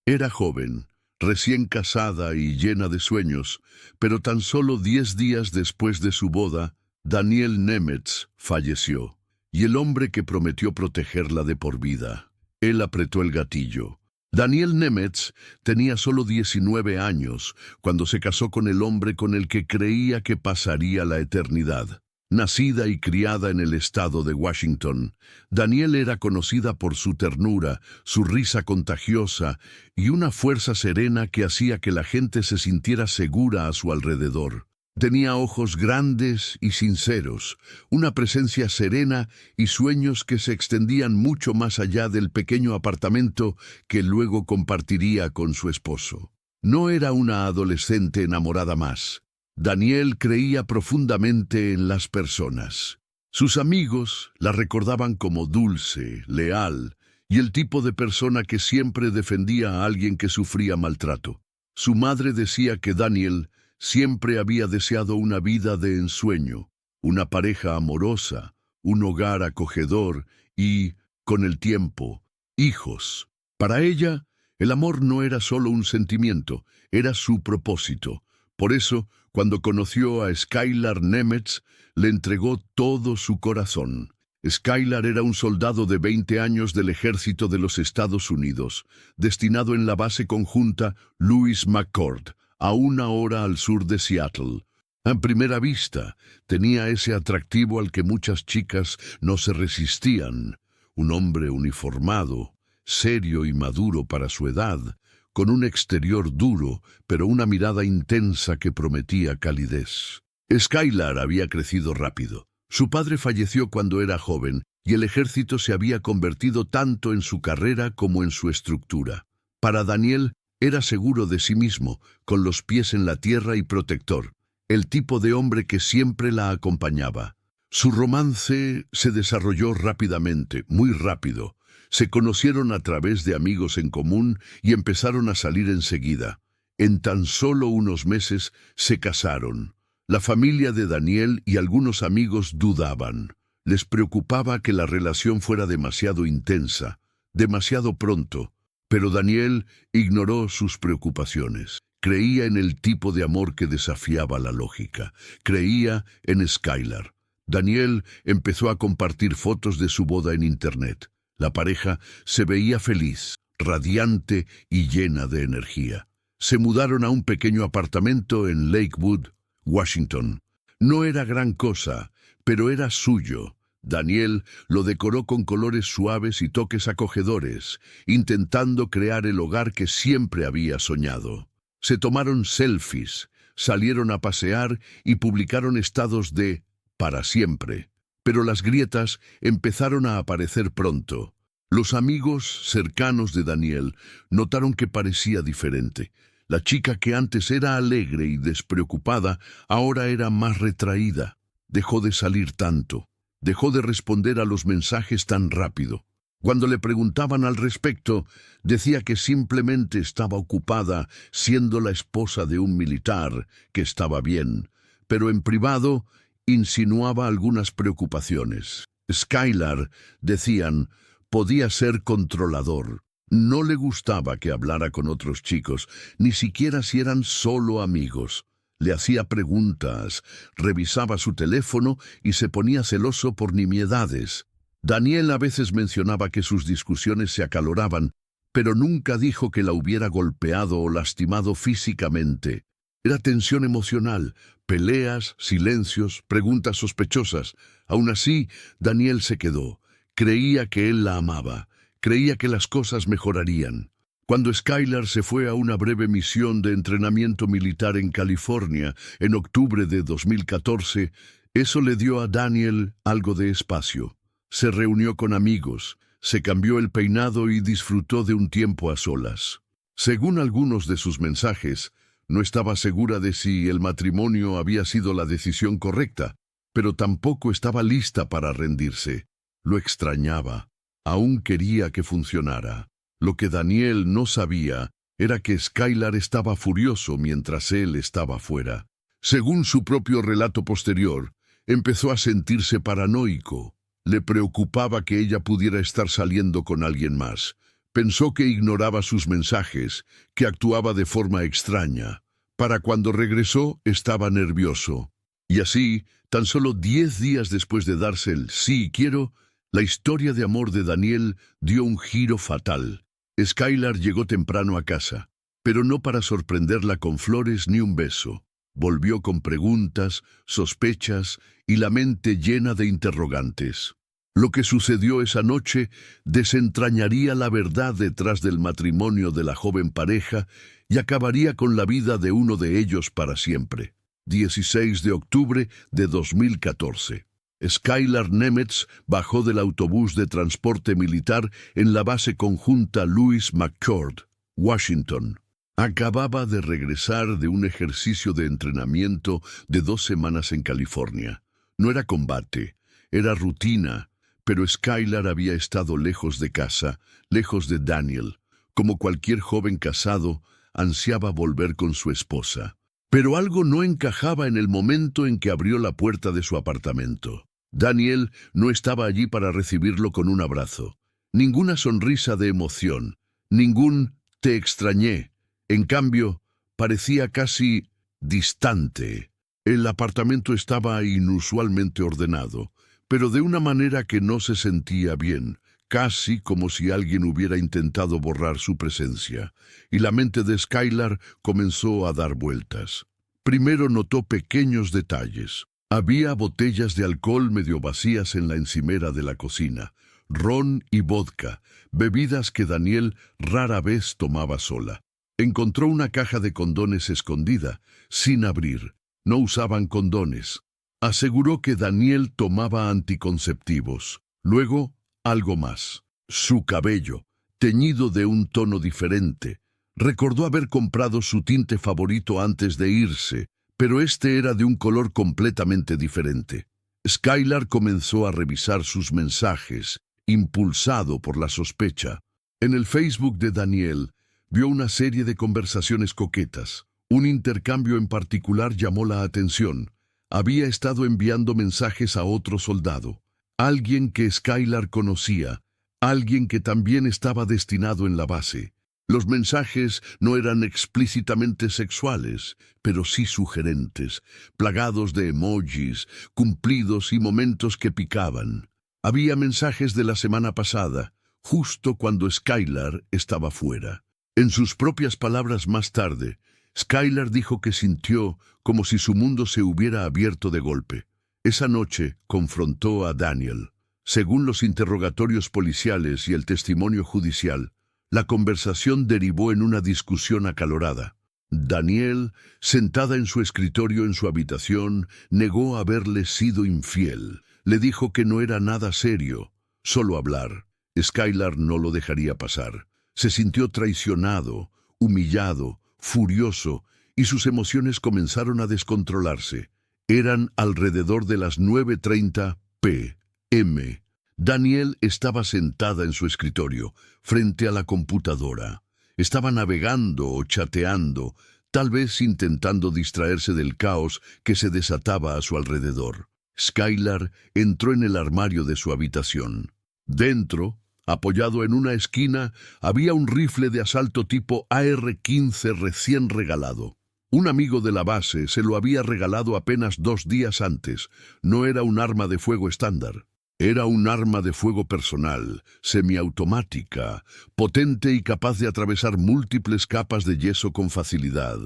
Era joven, recién casada y llena de sueños, pero tan solo 10 días después de su boda, Daniel Nemetz falleció, y el hombre que prometió protegerla de por vida. Él apretó el gatillo. Daniel Nemetz tenía solo 19 años cuando se casó con el hombre con el que creía que pasaría la eternidad. Nacida y criada en el estado de Washington, Daniel era conocida por su ternura, su risa contagiosa y una fuerza serena que hacía que la gente se sintiera segura a su alrededor. Tenía ojos grandes y sinceros, una presencia serena y sueños que se extendían mucho más allá del pequeño apartamento que luego compartiría con su esposo. No era una adolescente enamorada más. Daniel creía profundamente en las personas. Sus amigos la recordaban como dulce, leal y el tipo de persona que siempre defendía a alguien que sufría maltrato. Su madre decía que Daniel siempre había deseado una vida de ensueño, una pareja amorosa, un hogar acogedor y, con el tiempo, hijos. Para ella, el amor no era solo un sentimiento, era su propósito. Por eso, cuando conoció a Skylar Nemetz, le entregó todo su corazón. Skylar era un soldado de 20 años del ejército de los Estados Unidos, destinado en la base conjunta Lewis McChord, a 1 hora al sur de Seattle. A primera vista, tenía ese atractivo al que muchas chicas no se resistían. Un hombre uniformado, serio y maduro para su edad, con un exterior duro, pero una mirada intensa que prometía calidez. Skylar había crecido rápido. Su padre falleció cuando era joven, y el ejército se había convertido tanto en su carrera como en su estructura. Para Daniel, era seguro de sí mismo, con los pies en la tierra y protector, el tipo de hombre que siempre la acompañaba. Su romance se desarrolló rápidamente, muy rápido. Se conocieron a través de amigos en común y empezaron a salir enseguida. En tan solo unos meses se casaron. La familia de Daniel y algunos amigos dudaban. Les preocupaba que la relación fuera demasiado intensa, demasiado pronto. Pero Daniel ignoró sus preocupaciones. Creía en el tipo de amor que desafiaba la lógica. Creía en Skylar. Daniel empezó a compartir fotos de su boda en Internet. La pareja se veía feliz, radiante y llena de energía. Se mudaron a un pequeño apartamento en Lakewood, Washington. No era gran cosa, pero era suyo. Daniel lo decoró con colores suaves y toques acogedores, intentando crear el hogar que siempre había soñado. Se tomaron selfies, salieron a pasear y publicaron estados de para siempre. Pero las grietas empezaron a aparecer pronto. Los amigos cercanos de Daniel notaron que parecía diferente. La chica que antes era alegre y despreocupada, ahora era más retraída. Dejó de salir tanto. Dejó de responder a los mensajes tan rápido. Cuando le preguntaban al respecto, decía que simplemente estaba ocupada siendo la esposa de un militar, que estaba bien, pero en privado insinuaba algunas preocupaciones. Skylar, decían, podía ser controlador. No le gustaba que hablara con otros chicos, ni siquiera si eran solo amigos. Le hacía preguntas, revisaba su teléfono y se ponía celoso por nimiedades. Daniel a veces mencionaba que sus discusiones se acaloraban, pero nunca dijo que la hubiera golpeado o lastimado físicamente. Era tensión emocional, peleas, silencios, preguntas sospechosas. Aún así, Daniel se quedó. Creía que él la amaba. Creía que las cosas mejorarían. Cuando Skylar se fue a una breve misión de entrenamiento militar en California en octubre de 2014, eso le dio a Daniel algo de espacio. Se reunió con amigos, se cambió el peinado y disfrutó de un tiempo a solas. Según algunos de sus mensajes, no estaba segura de si el matrimonio había sido la decisión correcta, pero tampoco estaba lista para rendirse. Lo extrañaba. Aún quería que funcionara. Lo que Daniel no sabía era que Skylar estaba furioso mientras él estaba fuera. Según su propio relato posterior, empezó a sentirse paranoico. Le preocupaba que ella pudiera estar saliendo con alguien más, Pensó que ignoraba sus mensajes, que actuaba de forma extraña. Para cuando regresó, estaba nervioso. Y así, tan solo 10 días después de darse el "sí quiero", la historia de amor de Daniel dio un giro fatal. Skylar llegó temprano a casa, pero no para sorprenderla con flores ni un beso. Volvió con preguntas, sospechas y la mente llena de interrogantes. Lo que sucedió esa noche desentrañaría la verdad detrás del matrimonio de la joven pareja y acabaría con la vida de uno de ellos para siempre. 16 de octubre de 2014. Skylar Nemetz bajó del autobús de transporte militar en la base conjunta Louis McChord, Washington. Acababa de regresar de un ejercicio de entrenamiento de 2 semanas en California. No era combate, era rutina, pero Skylar había estado lejos de casa, lejos de Daniel. Como cualquier joven casado, ansiaba volver con su esposa. Pero algo no encajaba en el momento en que abrió la puerta de su apartamento. Daniel no estaba allí para recibirlo con un abrazo. Ninguna sonrisa de emoción, ningún "te extrañé". En cambio, parecía casi distante. El apartamento estaba inusualmente ordenado, pero de una manera que no se sentía bien, casi como si alguien hubiera intentado borrar su presencia, y la mente de Skylar comenzó a dar vueltas. Primero notó pequeños detalles. Había botellas de alcohol medio vacías en la encimera de la cocina, ron y vodka, bebidas que Daniel rara vez tomaba sola. Encontró una caja de condones escondida, sin abrir. No usaban condones. Aseguró que Daniel tomaba anticonceptivos. Luego, algo más. Su cabello, teñido de un tono diferente. Recordó haber comprado su tinte favorito antes de irse, pero este era de un color completamente diferente. Skylar comenzó a revisar sus mensajes, impulsado por la sospecha. En el Facebook de Daniel, vio una serie de conversaciones coquetas. Un intercambio en particular llamó la atención. Había estado enviando mensajes a otro soldado, alguien que Skylar conocía, alguien que también estaba destinado en la base. Los mensajes no eran explícitamente sexuales, pero sí sugerentes, plagados de emojis, cumplidos y momentos que picaban. Había mensajes de la semana pasada, justo cuando Skylar estaba fuera. En sus propias palabras más tarde, Skylar dijo que sintió como si su mundo se hubiera abierto de golpe. Esa noche confrontó a Daniel. Según los interrogatorios policiales y el testimonio judicial, la conversación derivó en una discusión acalorada. Daniel, sentada en su escritorio en su habitación, negó haberle sido infiel. Le dijo que no era nada serio, solo hablar. Skylar no lo dejaría pasar. Se sintió traicionado, humillado, furioso, y sus emociones comenzaron a descontrolarse. Eran alrededor de las 9:30 p.m. Daniel estaba sentada en su escritorio, frente a la computadora. Estaba navegando o chateando, tal vez intentando distraerse del caos que se desataba a su alrededor. Skylar entró en el armario de su habitación. Dentro, apoyado en una esquina, había un rifle de asalto tipo AR-15 recién regalado. Un amigo de la base se lo había regalado apenas 2 días antes. No era un arma de fuego estándar. Era un arma de fuego personal, semiautomática, potente y capaz de atravesar múltiples capas de yeso con facilidad.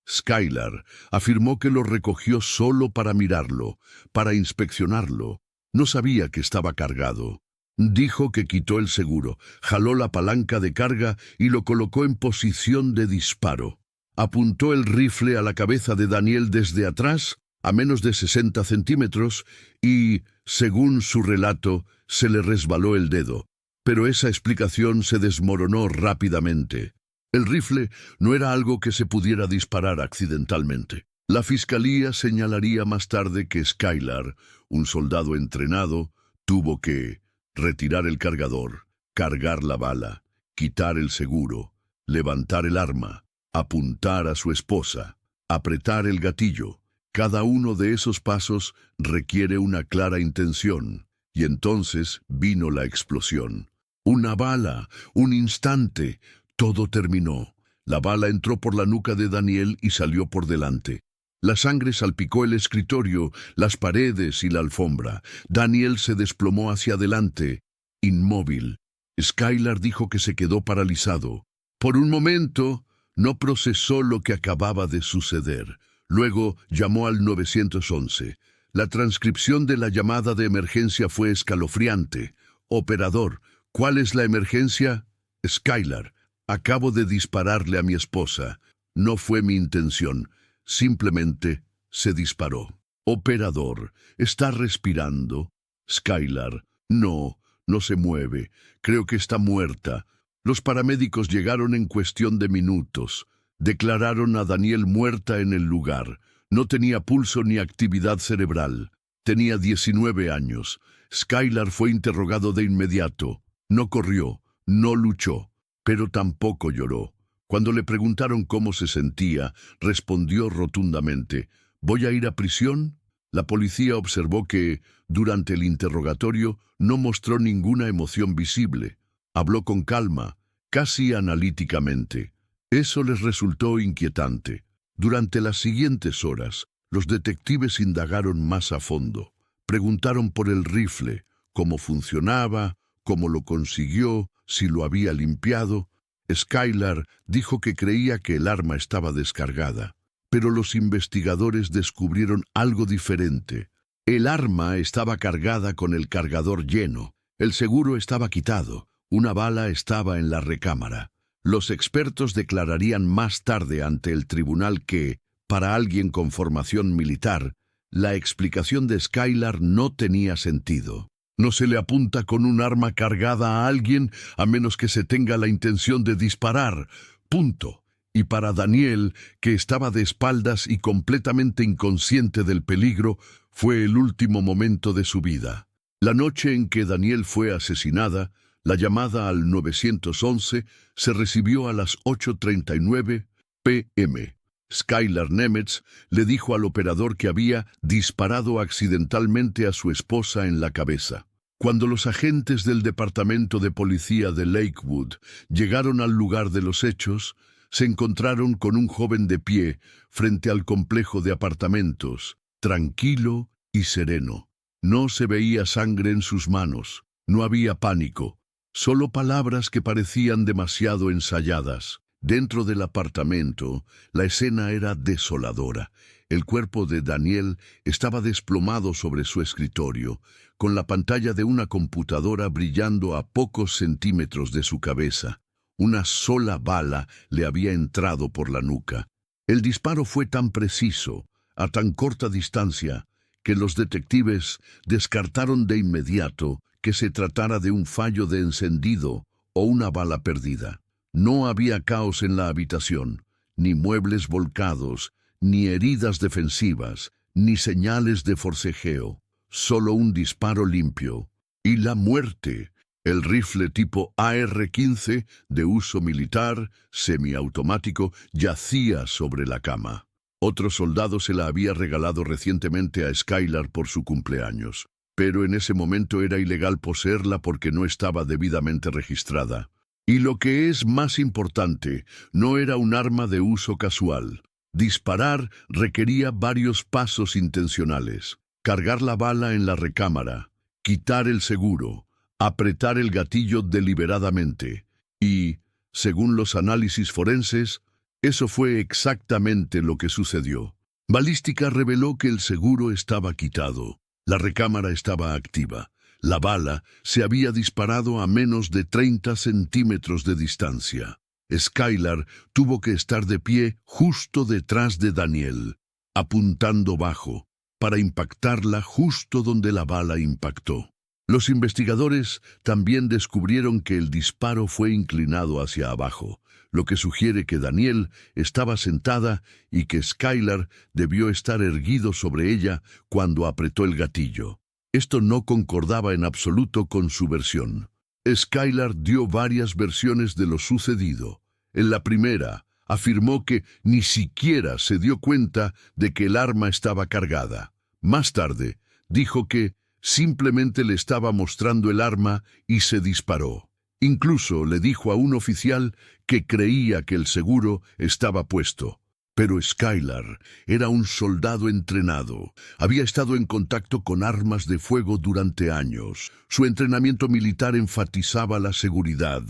Skylar afirmó que lo recogió solo para mirarlo, para inspeccionarlo. No sabía que estaba cargado. Dijo que quitó el seguro, jaló la palanca de carga y lo colocó en posición de disparo. Apuntó el rifle a la cabeza de Daniel desde atrás, a menos de 60 centímetros, y, según su relato, se le resbaló el dedo. Pero esa explicación se desmoronó rápidamente. El rifle no era algo que se pudiera disparar accidentalmente. La fiscalía señalaría más tarde que Skylar, un soldado entrenado, tuvo que retirar el cargador, cargar la bala, quitar el seguro, levantar el arma, apuntar a su esposa, apretar el gatillo. Cada uno de esos pasos requiere una clara intención, y entonces vino la explosión. Una bala, un instante, todo terminó. La bala entró por la nuca de Daniel y salió por delante. La sangre salpicó el escritorio, las paredes y la alfombra. Daniel se desplomó hacia adelante, inmóvil. Skylar dijo que se quedó paralizado. Por un momento, no procesó lo que acababa de suceder. Luego llamó al 911. La transcripción de la llamada de emergencia fue escalofriante. Operador, ¿cuál es la emergencia? Skylar, acabo de dispararle a mi esposa. No fue mi intención. Simplemente se disparó. Operador, ¿está respirando? Skylar, no, no se mueve. Creo que está muerta. Los paramédicos llegaron en cuestión de minutos. Declararon a Daniel muerta en el lugar. No tenía pulso ni actividad cerebral. Tenía 19 años. Skylar fue interrogado de inmediato. No corrió, no luchó, pero tampoco lloró. Cuando le preguntaron cómo se sentía, respondió rotundamente, ¿voy a ir a prisión? La policía observó que, durante el interrogatorio, no mostró ninguna emoción visible. Habló con calma, casi analíticamente. Eso les resultó inquietante. Durante las siguientes horas, los detectives indagaron más a fondo. Preguntaron por el rifle, cómo funcionaba, cómo lo consiguió, si lo había limpiado. Skylar dijo que creía que el arma estaba descargada, pero los investigadores descubrieron algo diferente. El arma estaba cargada con el cargador lleno, el seguro estaba quitado, una bala estaba en la recámara. Los expertos declararían más tarde ante el tribunal que, para alguien con formación militar, la explicación de Skylar no tenía sentido. No se le apunta con un arma cargada a alguien a menos que se tenga la intención de disparar. Punto. Y para Daniel, que estaba de espaldas y completamente inconsciente del peligro, fue el último momento de su vida. La noche en que Daniel fue asesinada, la llamada al 911 se recibió a las 8:39 p.m. Skylar Nemetz le dijo al operador que había disparado accidentalmente a su esposa en la cabeza. Cuando los agentes del Departamento de Policía de Lakewood llegaron al lugar de los hechos, se encontraron con un joven de pie frente al complejo de apartamentos, tranquilo y sereno. No se veía sangre en sus manos, no había pánico, solo palabras que parecían demasiado ensayadas. Dentro del apartamento, la escena era desoladora. El cuerpo de Daniel estaba desplomado sobre su escritorio, con la pantalla de una computadora brillando a pocos centímetros de su cabeza. Una sola bala le había entrado por la nuca. El disparo fue tan preciso, a tan corta distancia, que los detectives descartaron de inmediato que se tratara de un fallo de encendido o una bala perdida. No había caos en la habitación, ni muebles volcados, ni heridas defensivas, ni señales de forcejeo. Solo un disparo limpio. Y la muerte. El rifle tipo AR-15, de uso militar, semiautomático, yacía sobre la cama. Otro soldado se la había regalado recientemente a Skylar por su cumpleaños, pero en ese momento era ilegal poseerla porque no estaba debidamente registrada. Y lo que es más importante, no era un arma de uso casual. Disparar requería varios pasos intencionales. Cargar la bala en la recámara, quitar el seguro, apretar el gatillo deliberadamente. Y, según los análisis forenses, eso fue exactamente lo que sucedió. Balística reveló que el seguro estaba quitado. La recámara estaba activa. La bala se había disparado a menos de 30 centímetros de distancia. Skylar tuvo que estar de pie justo detrás de Daniel, apuntando bajo, para impactarla justo donde la bala impactó. Los investigadores también descubrieron que el disparo fue inclinado hacia abajo, lo que sugiere que Daniel estaba sentada y que Skylar debió estar erguido sobre ella cuando apretó el gatillo. Esto no concordaba en absoluto con su versión. Skylar dio varias versiones de lo sucedido. En la primera, afirmó que ni siquiera se dio cuenta de que el arma estaba cargada. Más tarde, dijo que simplemente le estaba mostrando el arma y se disparó. Incluso le dijo a un oficial que creía que el seguro estaba puesto. Pero Skylar era un soldado entrenado. Había estado en contacto con armas de fuego durante años. Su entrenamiento militar enfatizaba la seguridad,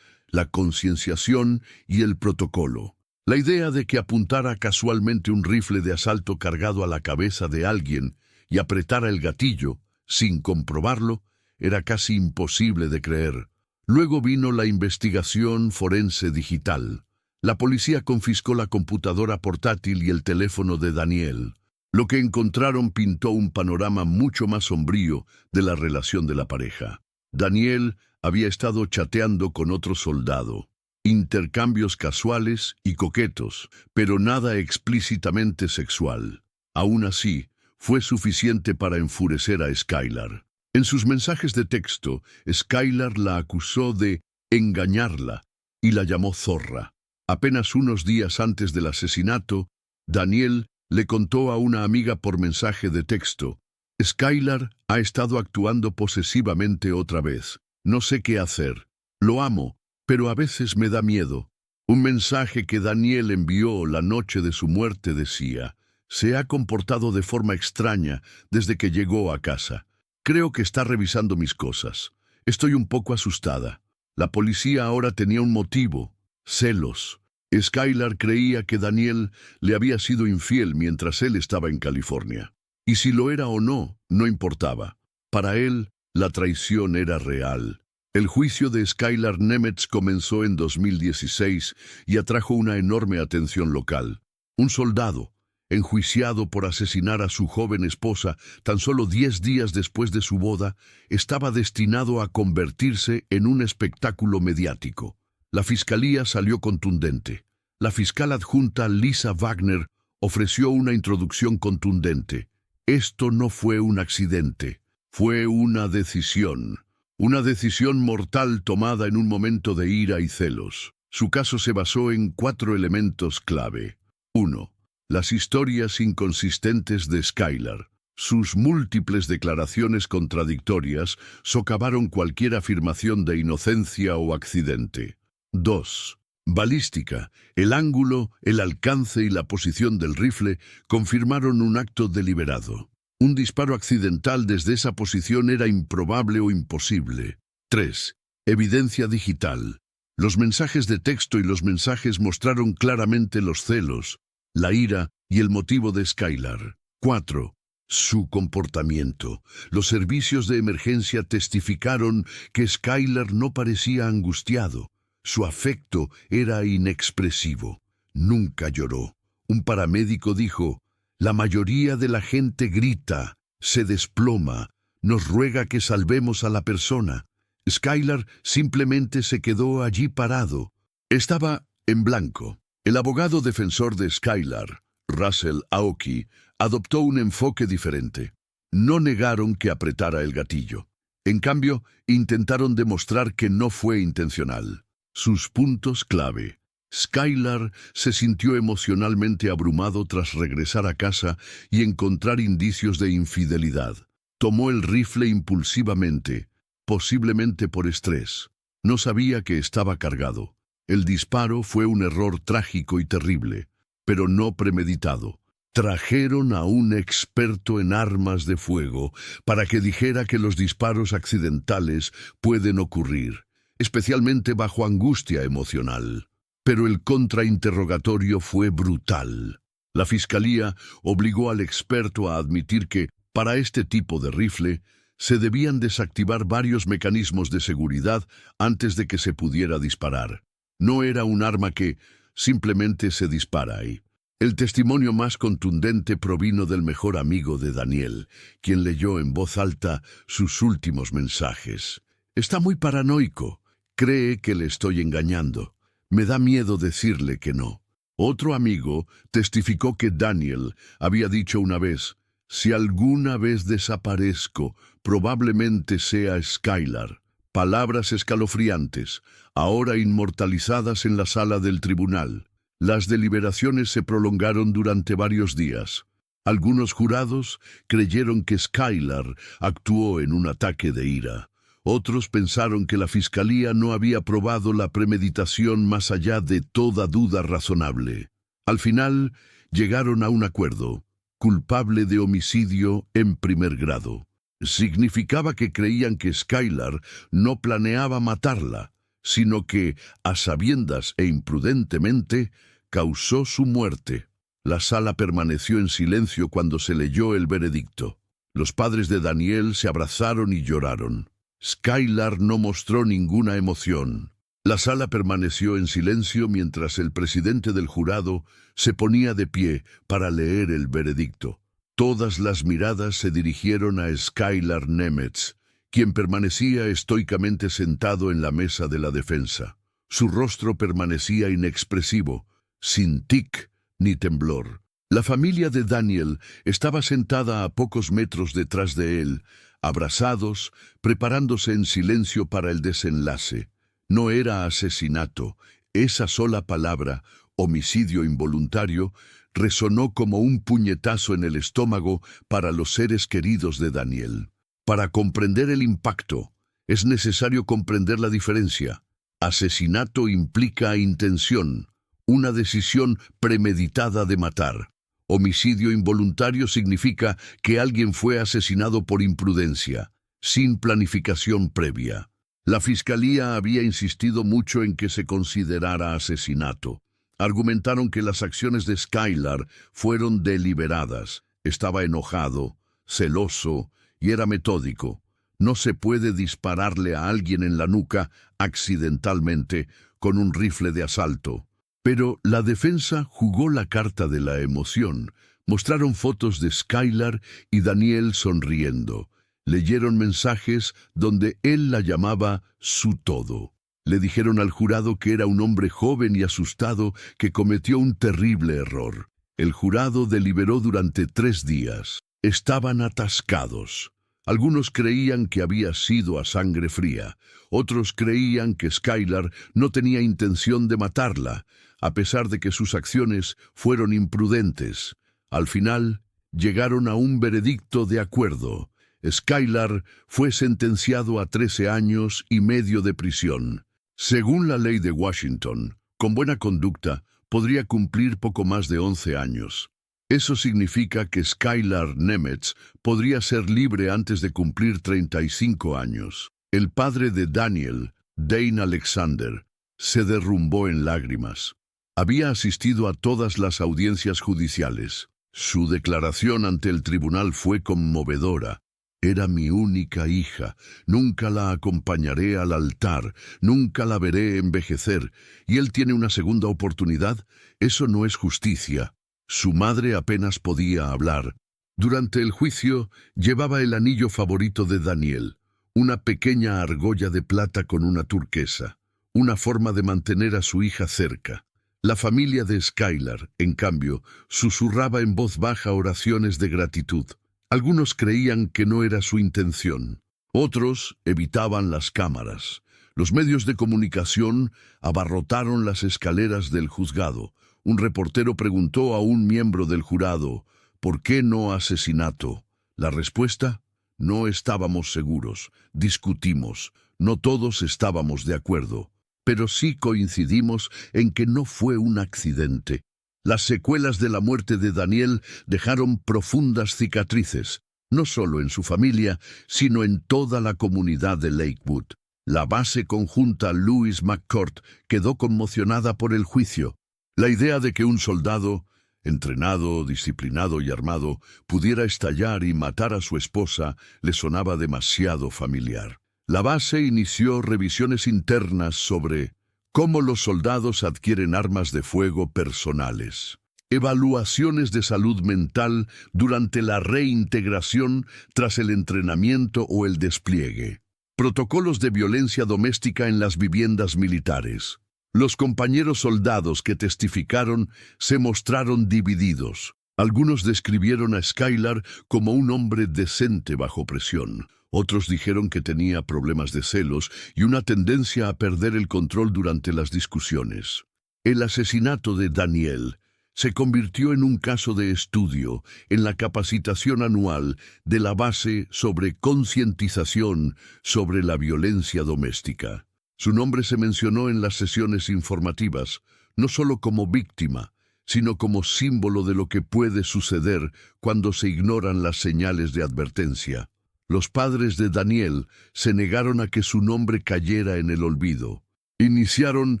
la concienciación y el protocolo. La idea de que apuntara casualmente un rifle de asalto cargado a la cabeza de alguien y apretara el gatillo, sin comprobarlo, era casi imposible de creer. Luego vino la investigación forense digital. La policía confiscó la computadora portátil y el teléfono de Daniel. Lo que encontraron pintó un panorama mucho más sombrío de la relación de la pareja. Daniel había estado chateando con otro soldado. Intercambios casuales y coquetos, pero nada explícitamente sexual. Aún así, fue suficiente para enfurecer a Skylar. En sus mensajes de texto, Skylar la acusó de engañarla y la llamó zorra. Apenas unos días antes del asesinato, Daniel le contó a una amiga por mensaje de texto: Skylar ha estado actuando posesivamente otra vez. No sé qué hacer. Lo amo, pero a veces me da miedo. Un mensaje que Daniel envió la noche de su muerte decía: se ha comportado de forma extraña desde que llegó a casa. Creo que está revisando mis cosas. Estoy un poco asustada. La policía ahora tenía un motivo: celos. Skylar creía que Daniel le había sido infiel mientras él estaba en California. Y si lo era o no, no importaba. Para él, la traición era real. El juicio de Skylar Nemetz comenzó en 2016 y atrajo una enorme atención local. Un soldado, enjuiciado por asesinar a su joven esposa tan solo 10 días después de su boda, estaba destinado a convertirse en un espectáculo mediático. La fiscalía salió contundente. La fiscal adjunta Lisa Wagner ofreció una introducción contundente. Esto no fue un accidente, fue una decisión. Una decisión mortal tomada en un momento de ira y celos. Su caso se basó en 4 elementos clave. 1. Las historias inconsistentes de Skylar. Sus múltiples declaraciones contradictorias socavaron cualquier afirmación de inocencia o accidente. 2. Balística. El ángulo, el alcance y la posición del rifle confirmaron un acto deliberado. Un disparo accidental desde esa posición era improbable o imposible. 3. Evidencia digital. Los mensajes de texto y los mensajes mostraron claramente los celos, la ira y el motivo de Skylar. 4. Su comportamiento. Los servicios de emergencia testificaron que Skylar no parecía angustiado. Su afecto era inexpresivo. Nunca lloró. Un paramédico dijo: la mayoría de la gente grita, se desploma, nos ruega que salvemos a la persona. Skylar simplemente se quedó allí parado. Estaba en blanco. El abogado defensor de Skylar, Russell Aoki, adoptó un enfoque diferente. No negaron que apretara el gatillo. En cambio, intentaron demostrar que no fue intencional. Sus puntos clave. Skylar se sintió emocionalmente abrumado tras regresar a casa y encontrar indicios de infidelidad. Tomó el rifle impulsivamente, posiblemente por estrés. No sabía que estaba cargado. El disparo fue un error trágico y terrible, pero no premeditado. Trajeron a un experto en armas de fuego para que dijera que los disparos accidentales pueden ocurrir, especialmente bajo angustia emocional. Pero el contrainterrogatorio fue brutal. La fiscalía obligó al experto a admitir que, para este tipo de rifle, se debían desactivar varios mecanismos de seguridad antes de que se pudiera disparar. No era un arma que simplemente se dispara ahí. El testimonio más contundente provino del mejor amigo de Daniel, quien leyó en voz alta sus últimos mensajes. Está muy paranoico. Cree que le estoy engañando. Me da miedo decirle que no. Otro amigo testificó que Daniel había dicho una vez: si alguna vez desaparezco, probablemente sea Skylar. Palabras escalofriantes, ahora inmortalizadas en la sala del tribunal. Las deliberaciones se prolongaron durante varios días. Algunos jurados creyeron que Skylar actuó en un ataque de ira. Otros pensaron que la fiscalía no había probado la premeditación más allá de toda duda razonable. Al final, llegaron a un acuerdo: culpable de homicidio en primer grado. Significaba que creían que Skylar no planeaba matarla, sino que, a sabiendas e imprudentemente, causó su muerte. La sala permaneció en silencio cuando se leyó el veredicto. Los padres de Daniel se abrazaron y lloraron. Skylar no mostró ninguna emoción. La sala permaneció en silencio mientras el presidente del jurado se ponía de pie para leer el veredicto. Todas las miradas se dirigieron a Skylar Nemetz, quien permanecía estoicamente sentado en la mesa de la defensa. Su rostro permanecía inexpresivo, sin tic ni temblor. La familia de Daniel estaba sentada a pocos metros detrás de él, abrazados, preparándose en silencio para el desenlace. No era asesinato. Esa sola palabra, homicidio involuntario, resonó como un puñetazo en el estómago para los seres queridos de Daniel. Para comprender el impacto, es necesario comprender la diferencia. Asesinato implica intención, una decisión premeditada de matar. Homicidio involuntario significa que alguien fue asesinado por imprudencia, sin planificación previa. La fiscalía había insistido mucho en que se considerara asesinato. Argumentaron que las acciones de Skylar fueron deliberadas. Estaba enojado, celoso y era metódico. No se puede dispararle a alguien en la nuca accidentalmente con un rifle de asalto. Pero la defensa jugó la carta de la emoción. Mostraron fotos de Skylar y Daniel sonriendo. Leyeron mensajes donde él la llamaba su todo. Le dijeron al jurado que era un hombre joven y asustado que cometió un terrible error. El jurado deliberó durante 3 días. Estaban atascados. Algunos creían que había sido a sangre fría. Otros creían que Skylar no tenía intención de matarla, a pesar de que sus acciones fueron imprudentes. Al final, llegaron a un veredicto de acuerdo. Skylar fue sentenciado a 13 años y medio de prisión. Según la ley de Washington, con buena conducta, podría cumplir poco más de 11 años. Eso significa que Skylar Nemetz podría ser libre antes de cumplir 35 años. El padre de Daniel, Dane Alexander, se derrumbó en lágrimas. Había asistido a todas las audiencias judiciales. Su declaración ante el tribunal fue conmovedora. Era mi única hija, nunca la acompañaré al altar, nunca la veré envejecer, y él tiene una segunda oportunidad. Eso no es justicia. Su madre apenas podía hablar. Durante el juicio, llevaba el anillo favorito de Daniel, una pequeña argolla de plata con una turquesa, una forma de mantener a su hija cerca. La familia de Skylar, en cambio, susurraba en voz baja oraciones de gratitud. Algunos creían que no era su intención. Otros evitaban las cámaras. Los medios de comunicación abarrotaron las escaleras del juzgado. Un reportero preguntó a un miembro del jurado, ¿por qué no asesinato? La respuesta: no estábamos seguros, discutimos, no todos estábamos de acuerdo, pero sí coincidimos en que no fue un accidente. Las secuelas de la muerte de Daniel dejaron profundas cicatrices, no solo en su familia, sino en toda la comunidad de Lakewood. La base conjunta Louis McCourt quedó conmocionada por el juicio. La idea de que un soldado, entrenado, disciplinado y armado, pudiera estallar y matar a su esposa le sonaba demasiado familiar. La base inició revisiones internas sobre cómo los soldados adquieren armas de fuego personales. Evaluaciones de salud mental durante la reintegración tras el entrenamiento o el despliegue. Protocolos de violencia doméstica en las viviendas militares. Los compañeros soldados que testificaron se mostraron divididos. Algunos describieron a Skylar como un hombre decente bajo presión. Otros dijeron que tenía problemas de celos y una tendencia a perder el control durante las discusiones. El asesinato de Daniel se convirtió en un caso de estudio en la capacitación anual de la base sobre concientización sobre la violencia doméstica. Su nombre se mencionó en las sesiones informativas, no solo como víctima, sino como símbolo de lo que puede suceder cuando se ignoran las señales de advertencia. Los padres de Daniel se negaron a que su nombre cayera en el olvido. Iniciaron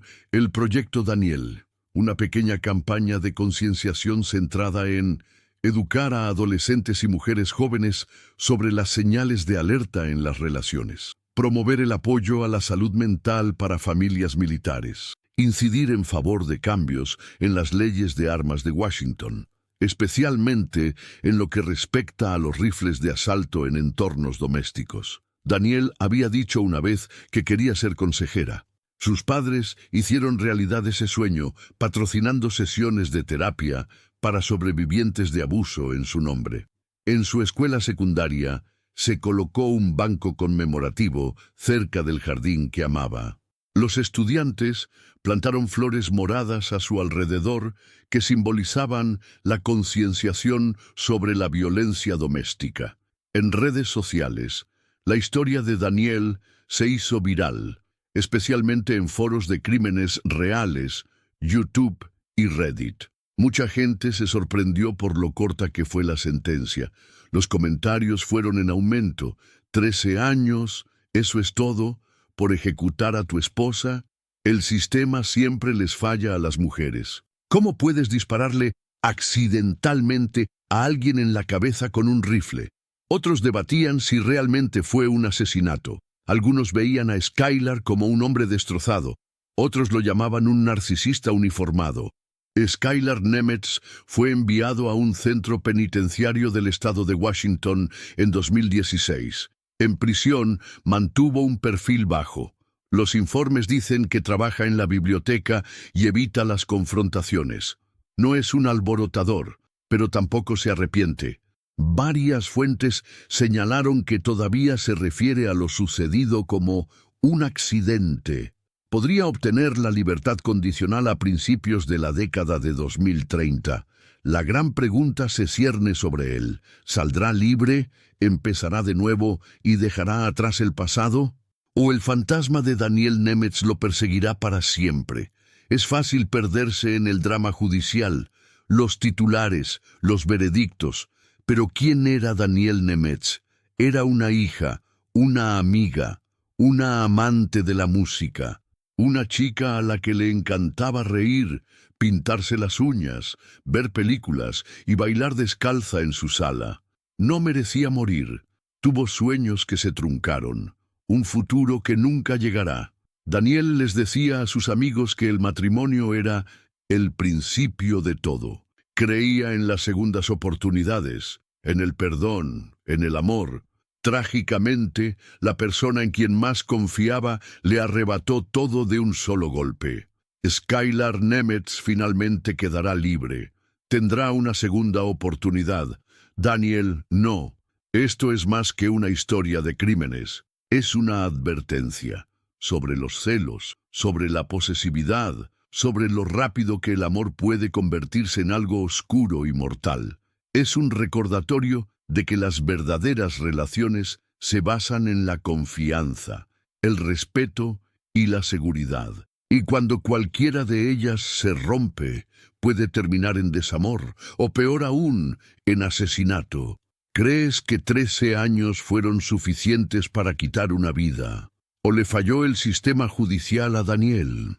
el Proyecto Daniel, una pequeña campaña de concienciación centrada en educar a adolescentes y mujeres jóvenes sobre las señales de alerta en las relaciones, promover el apoyo a la salud mental para familias militares, incidir en favor de cambios en las leyes de armas de Washington, especialmente en lo que respecta a los rifles de asalto en entornos domésticos. Daniel había dicho una vez que quería ser consejera. Sus padres hicieron realidad ese sueño, patrocinando sesiones de terapia para sobrevivientes de abuso en su nombre. En su escuela secundaria, se colocó un banco conmemorativo cerca del jardín que amaba. Los estudiantes plantaron flores moradas a su alrededor que simbolizaban la concienciación sobre la violencia doméstica. En redes sociales, la historia de Daniel se hizo viral, especialmente en foros de crímenes reales, YouTube y Reddit. Mucha gente se sorprendió por lo corta que fue la sentencia. Los comentarios fueron en aumento. 13 años, ¿eso es todo? ¿Por ejecutar a tu esposa? El sistema siempre les falla a las mujeres. ¿Cómo puedes dispararle accidentalmente a alguien en la cabeza con un rifle? Otros debatían si realmente fue un asesinato. Algunos veían a Skylar como un hombre destrozado, otros lo llamaban un narcisista uniformado. Skylar Nemetz fue enviado a un centro penitenciario del estado de Washington en 2016. En prisión mantuvo un perfil bajo. Los informes dicen que trabaja en la biblioteca y evita las confrontaciones. No es un alborotador, pero tampoco se arrepiente. Varias fuentes señalaron que todavía se refiere a lo sucedido como un accidente. Podría obtener la libertad condicional a principios de la década de 2030. La gran pregunta se cierne sobre él. ¿Saldrá libre? ¿Empezará de nuevo y dejará atrás el pasado? ¿O el fantasma de Daniel Nemetz lo perseguirá para siempre? Es fácil perderse en el drama judicial, los titulares, los veredictos. Pero ¿quién era Daniel Nemetz? Era una hija, una amiga, una amante de la música, una chica a la que le encantaba reír, pintarse las uñas, ver películas y bailar descalza en su sala. No merecía morir. Tuvo sueños que se truncaron, un futuro que nunca llegará. Daniel les decía a sus amigos que el matrimonio era el principio de todo. Creía en las segundas oportunidades, en el perdón, en el amor. Trágicamente, la persona en quien más confiaba le arrebató todo de un solo golpe. Skylar Nemetz finalmente quedará libre. Tendrá una segunda oportunidad. Daniel, no. Esto es más que una historia de crímenes. Es una advertencia sobre los celos, sobre la posesividad, sobre lo rápido que el amor puede convertirse en algo oscuro y mortal. Es un recordatorio de que las verdaderas relaciones se basan en la confianza, el respeto y la seguridad. Y cuando cualquiera de ellas se rompe, puede terminar en desamor, o peor aún, en asesinato. ¿Crees que 13 años fueron suficientes para quitar una vida? ¿O le falló el sistema judicial a Daniel?